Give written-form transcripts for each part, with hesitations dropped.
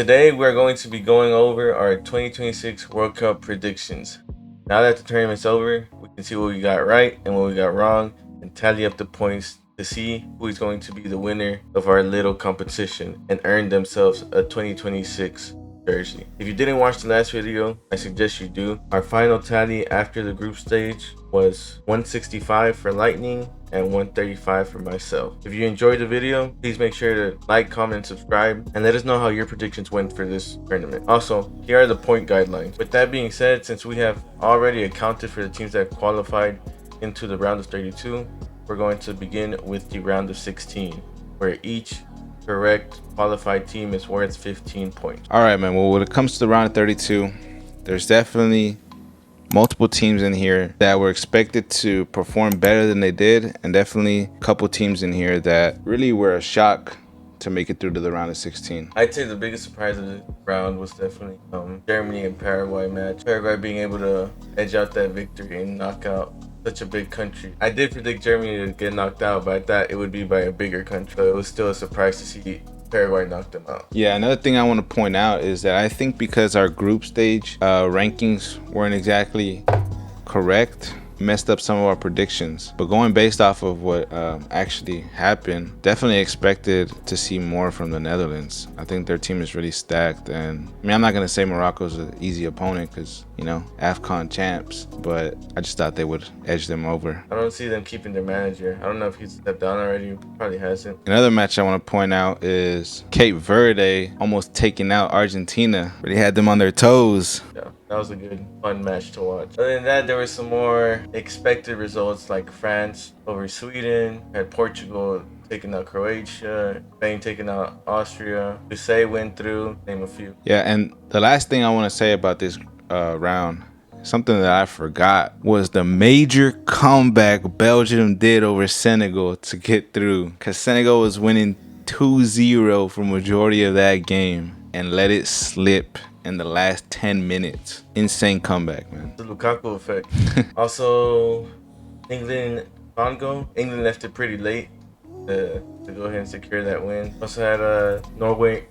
Today we're going to be going over our 2026 World Cup predictions. Now that the tournament's over, we can see what we got right and what we got wrong and tally up the points to see who is going to be the winner of our little competition and earn themselves a 2026 jersey. If you didn't watch the last video, I suggest you do. Our final tally after the group stage was 165 for Lightning and 135 for myself. If you enjoyed the video, please make sure to like, comment, and subscribe, and let us know how your predictions went for this tournament. Also, here are the point guidelines. With that being said, since we have already accounted for the teams that qualified into the round of 32, we're going to begin with the round of 16, where each correct qualified team is worth 15 points. All right, man. Well, when it comes to the round of 32, there's definitely multiple teams in here that were expected to perform better than they did, and definitely a couple teams in here that really were a shock to make it through to the round of 16. I'd say the biggest surprise of the round was definitely Germany and Paraguay match. Paraguay being able to edge out that victory and knock out such a big country. I did predict Germany to get knocked out, but I thought it would be by a bigger country. So it was still a surprise to see Paraguay knock them out. Yeah, another thing I want to point out is that I think because our group stage rankings weren't exactly correct, messed up some of our predictions. But going based off of what actually happened, definitely expected to see more from the Netherlands. I think their team is really stacked, and I mean, I'm not gonna say Morocco's an easy opponent because, you know, AFCON champs, but I just thought they would edge them over. I don't see them keeping their manager. I don't know if he's stepped down already. Probably hasn't. Another match I want to point out is Cape Verde almost taking out Argentina, but they had them on their toes. Yeah, that was a good, fun match to watch. Other than that, there were some more expected results like France over Sweden, had Portugal taking out Croatia, Spain taking out Austria, USA went through, name a few. Yeah, and the last thing I want to say about this round, something that I forgot, was the major comeback Belgium did over Senegal to get through, because Senegal was winning 2-0 for majority of that game and let it slip in the last 10 minutes. Insane comeback, man. The Lukaku effect. Also, England, Congo. England left it pretty late to go ahead and secure that win. Also had Norway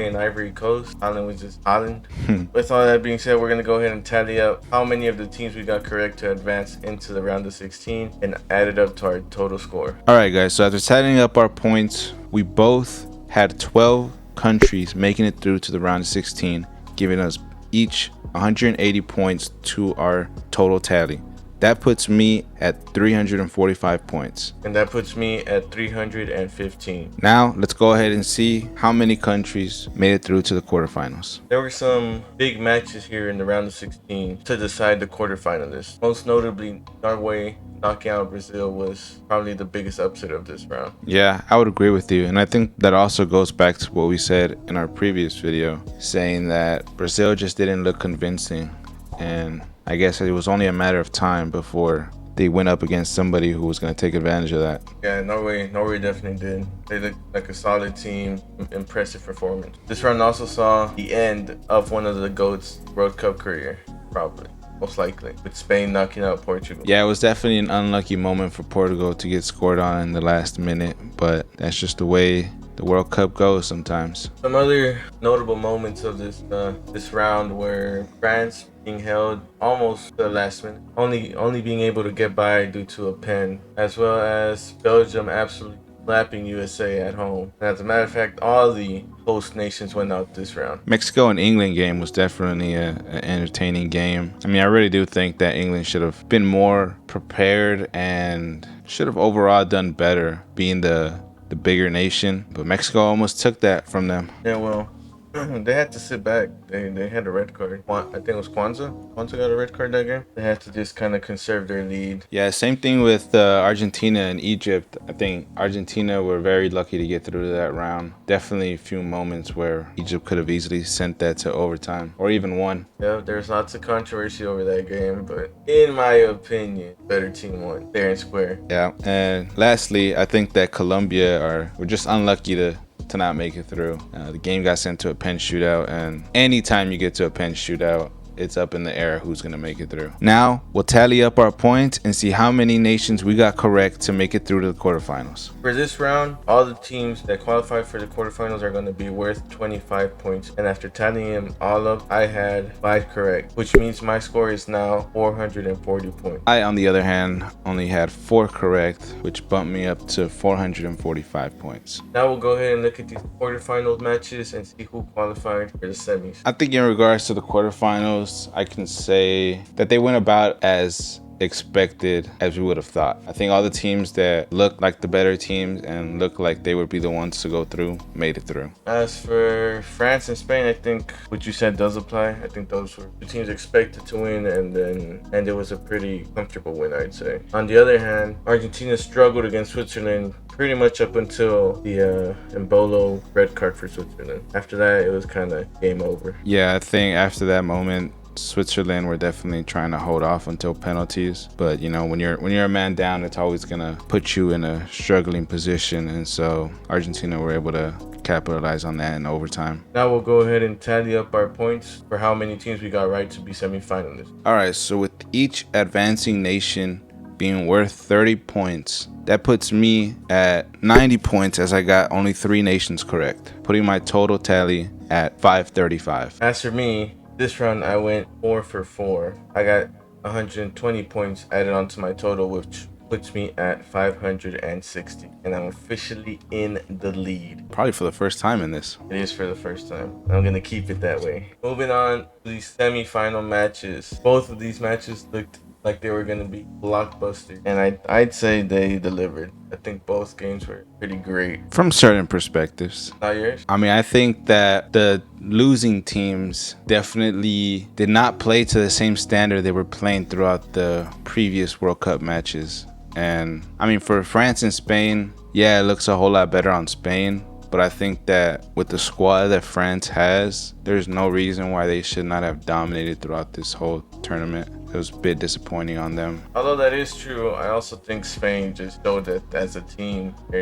and Ivory Coast. Holland was just Holland. With all that being said, we're going to go ahead and tally up how many of the teams we got correct to advance into the round of 16 and add it up to our total score. All right, guys. So after tallying up our points, we both had 12 countries making it through to the round of 16, giving us each 180 points to our total tally. That puts me at 345 points. And that puts me at 315. Now, let's go ahead and see how many countries made it through to the quarterfinals. There were some big matches here in the round of 16 to decide the quarterfinalists. Most notably, Norway knocking out Brazil was probably the biggest upset of this round. Yeah, I would agree with you. And I think that also goes back to what we said in our previous video, saying that Brazil just didn't look convincing. And I guess it was only a matter of time before they went up against somebody who was going to take advantage of that. Yeah, Norway definitely did. They looked like a solid team, impressive performance. This round also saw the end of one of the GOAT's World Cup career, probably. Most likely, with Spain knocking out Portugal. Yeah, it was definitely an unlucky moment for Portugal to get scored on in the last minute, but that's just the way the World Cup goes sometimes. Some other notable moments of this round were France being held almost to the last minute, only being able to get by due to a pen, as well as Belgium absolutely slapping USA at home. And as a matter of fact, all the host nations went out this round. Mexico and England game was definitely an entertaining game. I mean, I really do think that England should have been more prepared and should have overall done better, being the bigger nation. But Mexico almost took that from them. Yeah, well, they had to sit back. They had a red card. I think it was Kwanzaa. Kwanzaa got a red card that game. They had to just kind of conserve their lead. Yeah, same thing with Argentina and Egypt. I think Argentina were very lucky to get through to that round. Definitely a few moments where Egypt could have easily sent that to overtime or even won. Yeah, there's lots of controversy over that game, but in my opinion, better team won fair and square. Yeah, and lastly, I think that Colombia were just unlucky to not make it through. The game got sent to a pen shootout, and anytime you get to a pen shootout, it's up in the air who's going to make it through. Now, we'll tally up our points and see how many nations we got correct to make it through to the quarterfinals. For this round, all the teams that qualified for the quarterfinals are going to be worth 25 points. And after tallying them all up, I had 5 correct, which means my score is now 440 points. I, on the other hand, only had 4 correct, which bumped me up to 445 points. Now we'll go ahead and look at these quarterfinals matches and see who qualified for the semis. I think in regards to the quarterfinals, I can say that they went about as expected as we would have thought. I think all the teams that looked like the better teams and looked like they would be the ones to go through made it through. As for France and Spain, I think what you said does apply. I think those were the teams expected to win, and it was a pretty comfortable win, I'd say. On the other hand, Argentina struggled against Switzerland pretty much up until the Embolo red card for Switzerland. After that, it was kind of game over. Yeah, I think after that moment, Switzerland were definitely trying to hold off until penalties, but you know, when you're a man down, it's always gonna put you in a struggling position, and so Argentina were able to capitalize on that in overtime. Now we'll go ahead and tally up our points for how many teams we got right to be semifinalists. All right, so with each advancing nation being worth 30 points, that puts me at 90 points as I got only 3 nations correct, putting my total tally at 535. As for me, this round I went 4 for 4. I got 120 points added onto my total, which puts me at 560, and I'm officially in the lead. Probably for the first time in this. It is for the first time. I'm gonna keep it that way. Moving on to the semi-final matches. Both of these matches looked like they were gonna be blockbusters, and I'd say they delivered. I think both games were pretty great. From certain perspectives. Not yours? I mean, I think that the losing teams definitely did not play to the same standard they were playing throughout the previous World Cup matches. And I mean, for France and Spain, yeah, it looks a whole lot better on Spain. But I think that with the squad that France has, there's no reason why they should not have dominated throughout this whole tournament. It was a bit disappointing on them. Although that is true, I also think Spain just showed that as a team, they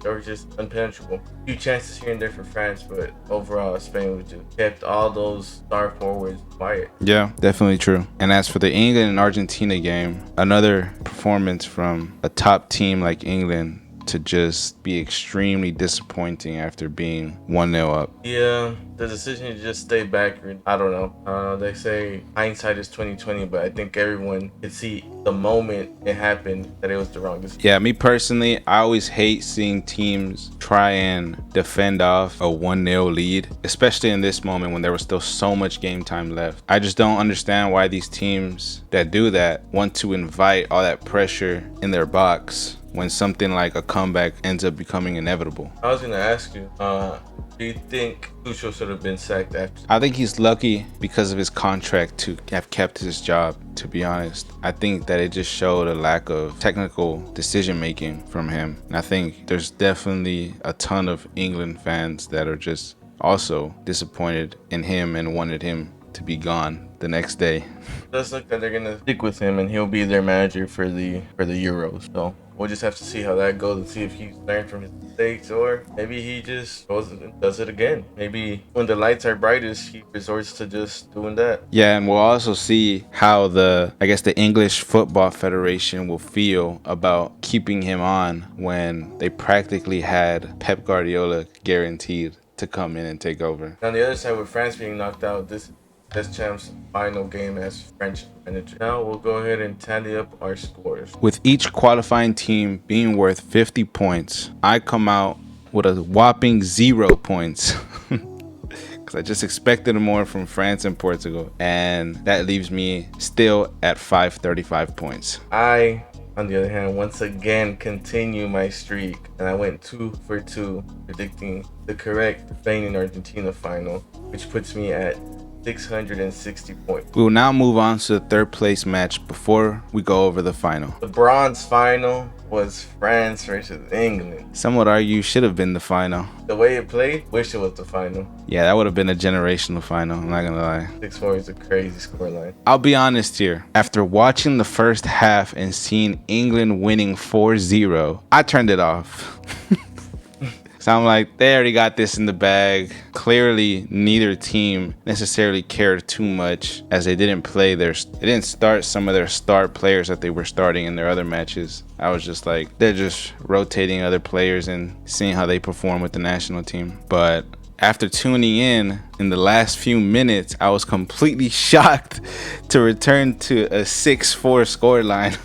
were just impenetrable. A few chances here and there for France, but overall, Spain was just kept all those star forwards quiet. Yeah, definitely true. And as for the England and Argentina game, another performance from a top team like England to just be extremely disappointing after being 1-0 up. Yeah, the decision to just stay back, I don't know. They say hindsight is 20/20, but I think everyone could see the moment it happened that it was the wrong decision. Yeah, me personally, I always hate seeing teams try and defend off a 1-0 lead, especially in this moment when there was still so much game time left. I just don't understand why these teams that do that want to invite all that pressure in their box when something like a comeback ends up becoming inevitable. I was gonna ask you, do you think Tuchel should have been sacked after? I think he's lucky because of his contract to have kept his job, to be honest. I think that it just showed a lack of technical decision making from him. And I think there's definitely a ton of England fans that are just also disappointed in him and wanted him to be gone the next day. It does look like they're gonna stick with him and he'll be their manager for the Euros. So we'll just have to see how that goes and see if he's learned from his mistakes, or maybe he just goes and does it again. Maybe when the lights are brightest, he resorts to just doing that. Yeah, and we'll also see how the English Football Federation will feel about keeping him on when they practically had Pep Guardiola guaranteed to come in and take over. On the other side, with France being knocked out, this champs final game as French manager. Now we'll go ahead and tally up our scores. With each qualifying team being worth 50 points, I come out with a whopping 0 points. Because I just expected more from France and Portugal. And that leaves me still at 535 points. I, on the other hand, once again continue my streak, and I went 2 for 2 predicting the correct Spain and Argentina final, which puts me at 660 points. We will now move on to the third place match before we go over the final. The bronze final was France versus England. Some would argue should have been the final. The way it played, wish it was the final. Yeah, that would have been a generational final, I'm not gonna lie. 6-4 is a crazy scoreline. I'll be honest here. After watching the first half and seeing England winning 4-0, I turned it off. So I'm like, they already got this in the bag. Clearly, neither team necessarily cared too much, as they didn't start some of their star players that they were starting in their other matches. I was just like, they're just rotating other players and seeing how they perform with the national team. But after tuning in the last few minutes, I was completely shocked to return to a 6-4 scoreline.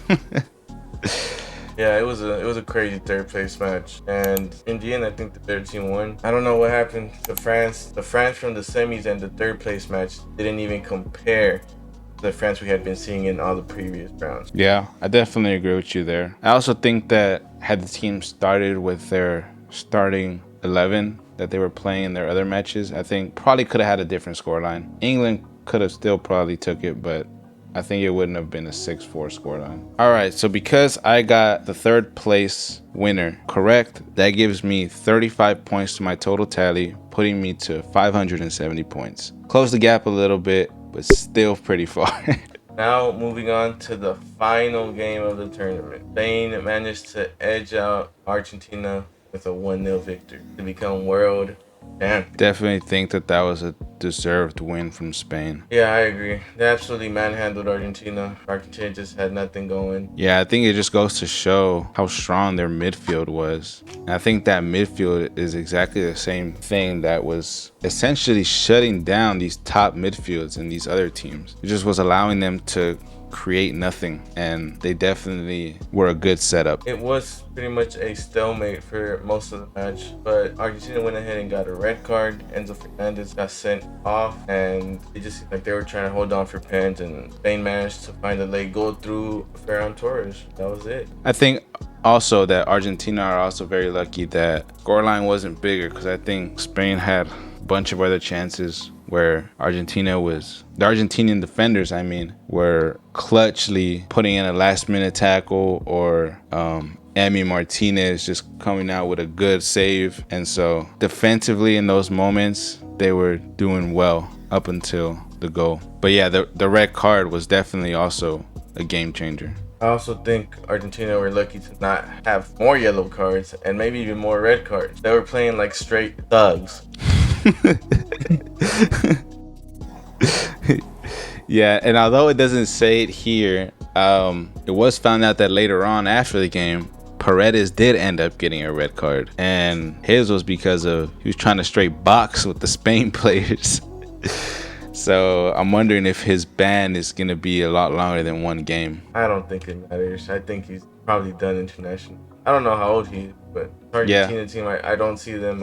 Yeah, it was a crazy third place match, and in the end, I think the third team won. I don't know what happened. The France from the semis and the third place match didn't even compare to the France we had been seeing in all the previous rounds. Yeah, I definitely agree with you there. I also think that had the team started with their starting 11 that they were playing in their other matches, I think probably could have had a different scoreline. England could have still probably took it, but I think it wouldn't have been a 6-4 scoreline. All right, so because I got the third place winner correct, that gives me 35 points to my total tally, putting me to 570 points. Close the gap a little bit, but still pretty far. Now, moving on to the final game of the tournament. Spain managed to edge out Argentina with a 1-0 victory to become world champion. Definitely think that was a deserved win from Spain. Yeah, I agree. They absolutely manhandled Argentina. Argentina just had nothing going. Yeah, I think it just goes to show how strong their midfield was. And I think that midfield is exactly the same thing that was essentially shutting down these top midfields in these other teams. It just was allowing them to create nothing, and they definitely were a good setup. It was pretty much a stalemate for most of the match, but Argentina went ahead and got a red card. Enzo Fernandez got sent off, and it just seemed like they were trying to hold on for pens, and Spain managed to find a late goal through Ferran Torres. That was it. I think also that Argentina are also very lucky that scoreline wasn't bigger, because I think Spain had a bunch of other chances where the Argentinian defenders, were clutchly putting in a last minute tackle, or Emi Martinez just coming out with a good save. And so defensively in those moments, they were doing well up until the goal. But yeah, the red card was definitely also a game changer. I also think Argentina were lucky to not have more yellow cards and maybe even more red cards. They were playing like straight thugs. Yeah, and although it doesn't say it here, it was found out that later on after the game, Paredes did end up getting a red card, and his was because he was trying to straight box with the Spain players. So I'm wondering if his ban is going to be a lot longer than one game. I don't think it matters. I think he's probably done international. I don't know how old he is, but Argentina team, I don't see them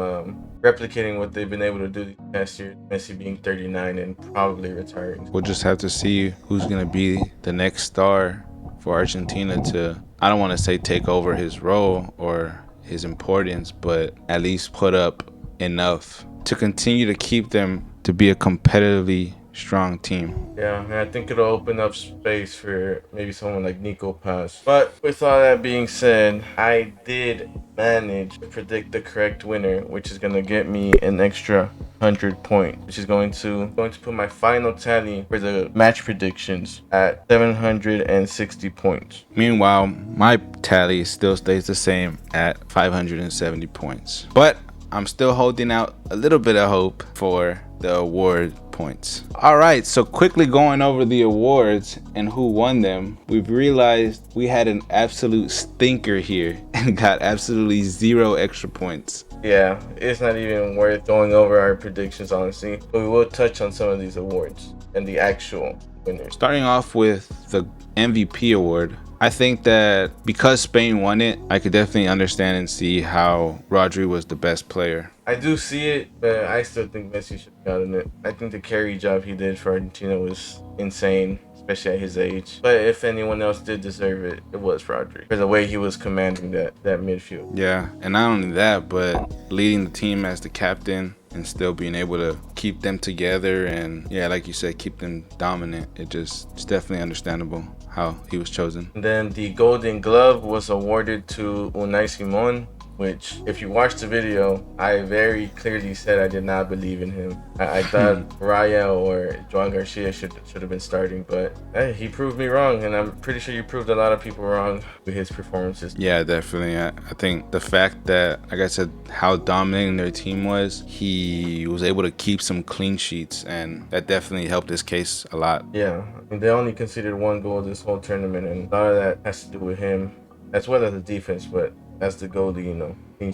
replicating what they've been able to do the past year. Messi being 39 and probably retiring. We'll just have to see who's going to be the next star for Argentina to, I don't want to say take over his role or his importance, but at least put up enough to continue to keep them to be a competitively strong team. Yeah, and I think it'll open up space for maybe someone like Nico Paz. But with all that being said, I did manage to predict the correct winner, which is going to get me an extra 100 points, which is going to put my final tally for the match predictions at 760 points. Meanwhile, my tally still stays the same at 570 points. But I'm still holding out a little bit of hope for the award points. All right, so quickly going over the awards and who won them, we've realized we had an absolute stinker here and got absolutely 0 extra points. Yeah, it's not even worth going over our predictions, honestly, but we will touch on some of these awards and the actual winners. Starting off with the MVP award, I think that because Spain won it, I could definitely understand and see how Rodri was the best player. I do see it, but I still think Messi should have gotten it. I think the carry job he did for Argentina was insane, especially at his age. But if anyone else did deserve it, it was Rodri, for the way he was commanding that midfield. Yeah, and not only that, but leading the team as the captain and still being able to keep them together and, yeah, like you said, keep them dominant. It's definitely understandable how he was chosen. And then the Golden Glove was awarded to Unai Simon which if you watch the video, I very clearly said I did not believe in him. I thought Raya or Joan Garcia should have been starting, but hey, he proved me wrong, and I'm pretty sure you proved a lot of people wrong with his performances. Yeah, definitely. I think the fact that, like I said, how dominating their team was, he was able to keep some clean sheets, and that definitely helped his case a lot. Yeah, I mean, they only conceded 1 goal this whole tournament, and a lot of that has to do with him, as well as the defense. But as the goalie, clean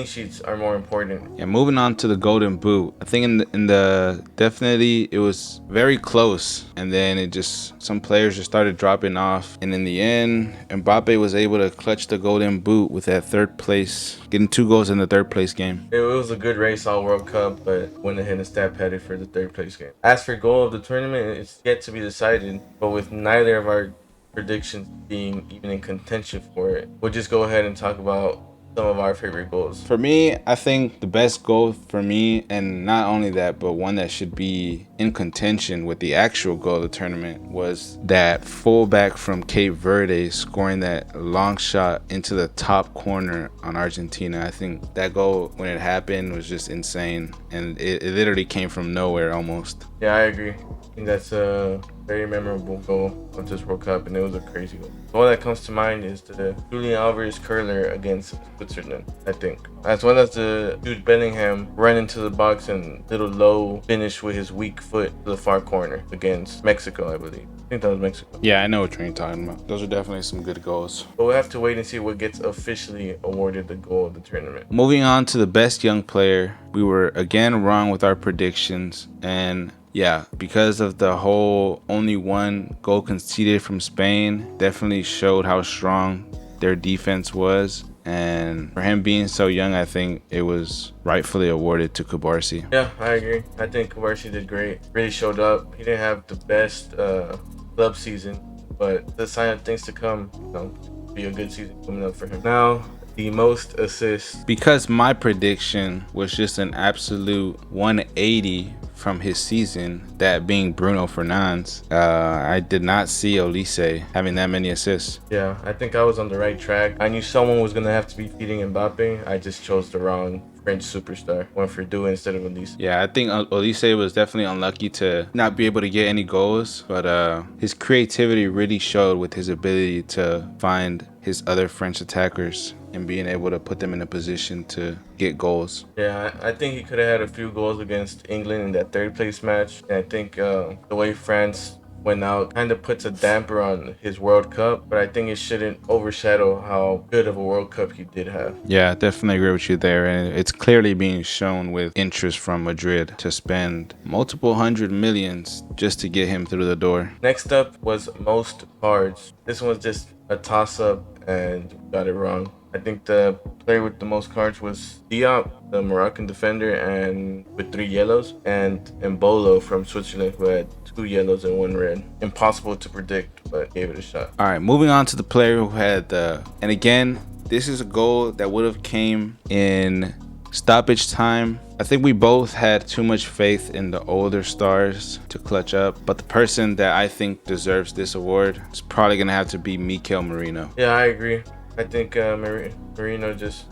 sheets are more important. Yeah, moving on to the Golden Boot. I think in the definitely it was very close, and then it just some players just started dropping off, and in the end, Mbappe was able to clutch the Golden Boot with that third place, getting 2 goals in the third place game. It was a good race all World Cup, but went ahead and stat padded for the third place game. As for goal of the tournament, it's yet to be decided, but with neither of our predictions being even in contention for it, we'll just go ahead and talk about some of our favorite goals. For me, I think the best goal for me, and not only that, but one that should be in contention with the actual goal of the tournament, was that fullback from Cape Verde scoring that long shot into the top corner on Argentina. I think that goal, when it happened, was just insane, and it literally came from nowhere almost. Yeah, I agree. I think that's a very memorable goal of this World Cup, and it was a crazy goal. All that comes to mind is the Julian Alvarez curler against Switzerland, I think. As well as the Jude Bellingham run into the box and little low finish with his weak foot to the far corner against Mexico, I believe. I think that was Mexico. Yeah, I know what you're talking about. Those are definitely some good goals. But we'll have to wait and see what gets officially awarded the goal of the tournament. Moving on to the best young player, we were again wrong with our predictions, and yeah, because of the whole only 1 goal conceded from Spain, definitely showed how strong their defense was. And for him being so young, I think it was rightfully awarded to Kubarsi. Yeah, I agree. I think Kubarsi did great. Really showed up. He didn't have the best club season, but the sign of things to come, be a good season coming up for him. Now, the most assists. Because my prediction was just an absolute 180 from his season, that being Bruno Fernandes, I did not see Olise having that many assists. Yeah, I think I was on the right track. I knew someone was going to have to be feeding Mbappe. I just chose the wrong French superstar. Went for Due instead of Olise. Yeah, I think Olise was definitely unlucky to not be able to get any goals, but his creativity really showed with his ability to find his other French attackers and being able to put them in a position to get goals. Yeah, I think he could have had a few goals against England in that third place match. And I think the way France went out kind of puts a damper on his World Cup, but I think it shouldn't overshadow how good of a World Cup he did have. Yeah, definitely agree with you there, and it's clearly being shown with interest from Madrid to spend multiple hundred millions just to get him through the door. Next up was most cards. This one's just a toss-up and got it wrong. I think the player with the most cards was Diop, the Moroccan defender, and with 3 yellows, and Embolo from Switzerland, who had 2 yellows and 1 red. Impossible to predict, but gave it a shot. All right, moving on to the player who had and again, this is a goal that would have came in stoppage time. I think we both had too much faith in the older stars to clutch up, but the person that I think deserves this award is probably gonna have to be Mikel Merino. Yeah, I agree. I think Marino just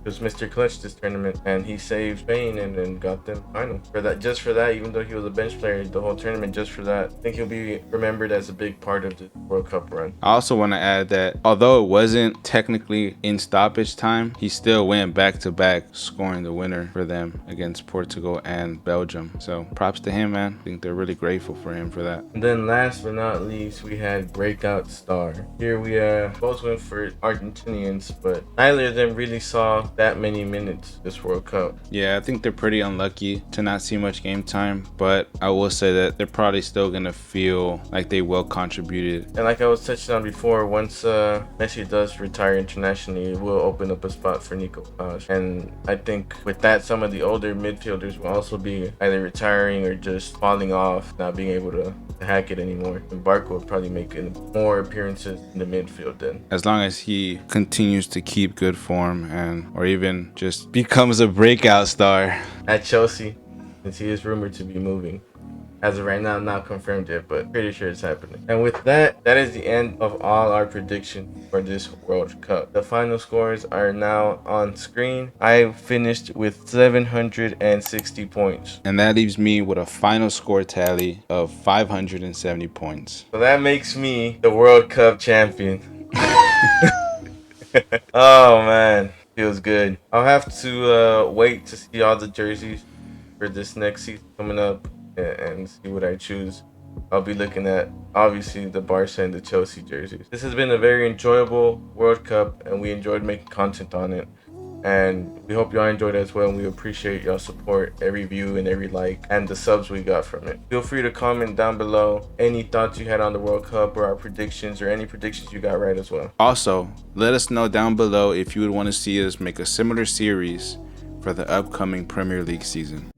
was Mr. Clutch this tournament, and he saved Spain and then got them final. Just for that, even though he was a bench player the whole tournament, just for that, I think he'll be remembered as a big part of the World Cup run. I also want to add that although it wasn't technically in stoppage time, he still went back to back scoring the winner for them against Portugal and Belgium. So props to him, man. I think they're really grateful for him for that. And then last but not least, we had Breakout Star. Here we both went for Argentinians, but neither of them really saw that many minutes this World Cup. Yeah, I think they're pretty unlucky to not see much game time, but I will say that they're probably still gonna feel like they well contributed. And like I was touching on before, once Messi does retire internationally, it will open up a spot for Nico Paz. And I think with that, some of the older midfielders will also be either retiring or just falling off, not being able to hack it anymore. And Barco will probably make more appearances in the midfield then. As long as he continues to keep good form or even just becomes a breakout star At Chelsea, since he is rumored to be moving. As of right now, not confirmed yet, but pretty sure it's happening. And with that, that is the end of all our predictions for this World Cup. The final scores are now on screen. I finished with 760 points. And that leaves me with a final score tally of 570 points. So that makes me the World Cup champion. Oh man, feels good. I'll have to wait to see all the jerseys for this next season coming up and see what I choose. I'll be looking at obviously the Barca and the Chelsea jerseys. This has been a very enjoyable World Cup, and we enjoyed making content on it. And we hope y'all enjoyed it as well, and we appreciate y'all support, every view and every like, and the subs we got from it. Feel free to comment down below any thoughts you had on the World Cup or our predictions, or any predictions you got right as well. Also, let us know down below if you would want to see us make a similar series for the upcoming Premier League season.